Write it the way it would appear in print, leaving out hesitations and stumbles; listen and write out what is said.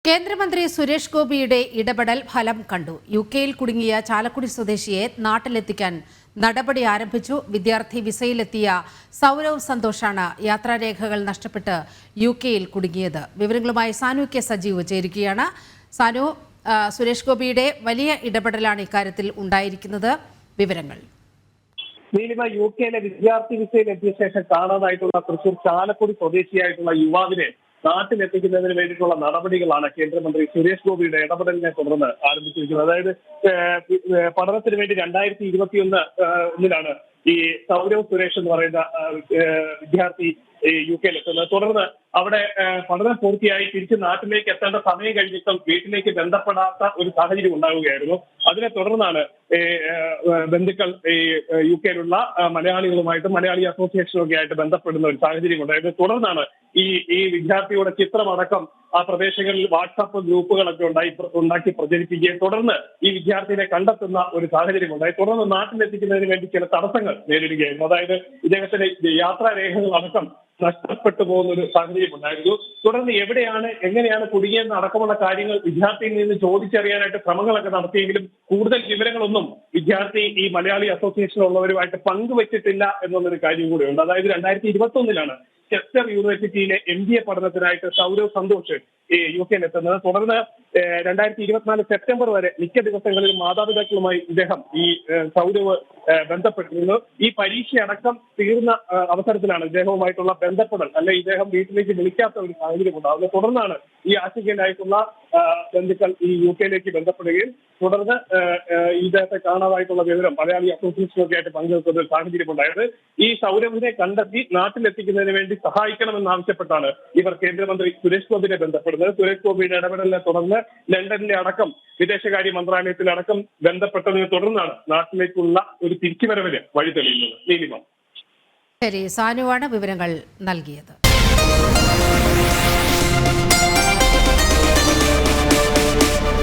കേന്ദ്രമന്ത്രി സുരേഷ് ഗോപിയുടെ ഇടപെടൽ ഫലം കണ്ടു. യുകെയിൽ കുടുങ്ങിയ ചാലക്കുടി സ്വദേശിയെ നാട്ടിലെത്തിക്കാൻ നടപടി ആരംഭിച്ചു. വിദ്യാർത്ഥി വിസയിലെത്തിയ സൗരവ് സന്തോഷാണ് യാത്രാരേഖകൾ നഷ്ടപ്പെട്ട് യുകെയിൽ കുടുങ്ങിയത്. വിവരങ്ങളുമായി സാനു കെ സജീവ് ചേരുകയാണ്. സാനു, സുരേഷ് ഗോപിയുടെ വലിയ ഇടപെടലാണ് ഇക്കാര്യത്തിൽ ഉണ്ടായിരിക്കുന്നത്. വിവരങ്ങൾ. നീലിമ, യുകെയിലെ വിദ്യാർത്ഥി വിസയിലെത്തിയ ശേഷം കാണാതായിട്ടുള്ള തൃശൂർ ചാലക്കുടി സ്വദേശിയായിട്ടുള്ള യുവാവിനെ നാട്ടിലെത്തിക്കുന്നതിന് വേണ്ടിയിട്ടുള്ള നടപടികളാണ് കേന്ദ്രമന്ത്രി സുരേഷ് ഗോപിയുടെ ഇടപെടലിനെ തുടർന്ന് ആരംഭിച്ചിരിക്കുന്നത്. അതായത് പഠനത്തിന് വേണ്ടി 2021 ഈ സൗരവ് സുരേഷ് എന്ന് പറയുന്ന വിദ്യാർത്ഥി യുകെയിൽ എത്തുന്നത്. തുടർന്ന് അവിടെ പഠനം പൂർത്തിയായി തിരിച്ച് നാട്ടിലേക്ക് എത്തേണ്ട സമയം കഴിഞ്ഞിട്ടും വീട്ടിലേക്ക് ബന്ധപ്പെടാത്ത ഒരു സാഹചര്യം ഉണ്ടാവുകയായിരുന്നു. അതിനെ തുടർന്നാണ് ബന്ധുക്കൾ യുകെയിലുള്ള മലയാളികളുമായിട്ടും മലയാളി അസോസിയേഷനൊക്കെ ആയിട്ട് ബന്ധപ്പെടുന്ന ഒരു സാഹചര്യം ഉണ്ടായത്. തുടർന്നാണ് ഈ വിദ്യാർത്ഥിയുടെ ചിത്രമടക്കം ആ പ്രദേശങ്ങളിൽ വാട്സാപ്പ് ഗ്രൂപ്പുകളൊക്കെ ഉണ്ടാക്കി പ്രചരിപ്പിക്കുകയും തുടർന്ന് ഈ വിദ്യാർത്ഥിയെ കണ്ടെത്തുന്ന ഒരു സാഹചര്യം ഉണ്ടായി. തുടർന്ന് നാട്ടിലെത്തിക്കുന്നതിന് വേണ്ടി ചില തടസ്സങ്ങൾ നേരിടുകയായിരുന്നു. അതായത് ഇദ്ദേഹത്തിന്റെ യാത്രാരേഖകൾ അടക്കം നഷ്ടപ്പെട്ടു പോകുന്ന ഒരു സാഹചര്യം ഉണ്ടായിരുന്നു. തുടർന്ന് എങ്ങനെയാണ് കുടുങ്ങിയെന്ന് അടക്കമുള്ള കാര്യങ്ങൾ വിദ്യാർത്ഥിയിൽ നിന്ന് ചോദിച്ചറിയാനായിട്ട് ശ്രമങ്ങളൊക്കെ നടത്തിയെങ്കിലും കൂടുതൽ വിവരങ്ങളൊന്നും വിദ്യാർത്ഥി ഈ മലയാളി അസോസിയേഷനുള്ളവരുമായിട്ട് പങ്കുവച്ചിട്ടില്ല എന്നുള്ളൊരു കാര്യം കൂടെയുണ്ട്. അതായത് 2021 ചെസ്റ്റർ യൂണിവേഴ്സിറ്റിയിലെ MBA പഠനത്തിനായിട്ട് സൗരവ് സന്തോഷ് യുകെയിൽ എത്തുന്നത്. തുടർന്ന് 2024 സെപ്റ്റംബർ വരെ മിക്ക ദിവസങ്ങളിലും മാതാപിതാക്കളുമായി ഇദ്ദേഹം ഈ സൗരവ് ബന്ധപ്പെട്ടിരുന്നു. ഈ പരീക്ഷയടക്കം തീർന്ന അവസരത്തിലാണ് ഇദ്ദേഹവുമായിട്ടുള്ള ബന്ധപ്പെടൽ ഇദ്ദേഹം വീട്ടിലേക്ക് വിളിക്കാത്ത ഒരു സാഹചര്യം ഉണ്ടാകുന്നത്. തുടർന്നാണ് ഈ ആശങ്കയിലായിട്ടുള്ള ബന്ധുക്കൾ ഈ യുകെയിലേക്ക് ബന്ധപ്പെടുകയും തുടർന്ന് ഇദ്ദേഹത്തെ കാണാതായിട്ടുള്ള വിവരം മലയാളി അസോസിയേഷനൊക്കെ ആയിട്ട് പങ്കുവെക്കുന്ന ഒരു സാഹചര്യം ഉണ്ടായത്. ഈ സൗരവിനെ കണ്ടെത്തി നാട്ടിലെത്തിക്കുന്നതിന് വേണ്ടി സഹായിക്കണമെന്നാവശ്യപ്പെട്ടാണ് ഇവർ കേന്ദ്രമന്ത്രി സുരേഷ് ഗോപിയെ ബന്ധപ്പെടുന്നത്. സുരേഷ് ഗോപിയുടെ ഇടപെടലിനെ തുടർന്ന് ലണ്ടനിലെ അടക്കം വിദേശകാര്യ മന്ത്രാലയത്തിലടക്കം ബന്ധപ്പെട്ടതിനെ തുടർന്നാണ് നാട്ടിലേക്കുള്ള ഒരു തിരിച്ചുവരവിന് വഴി തെളിയുന്നത്. നീലിമ. ശരി, സാനുവാണ് വിവരങ്ങൾ നൽകിയത്.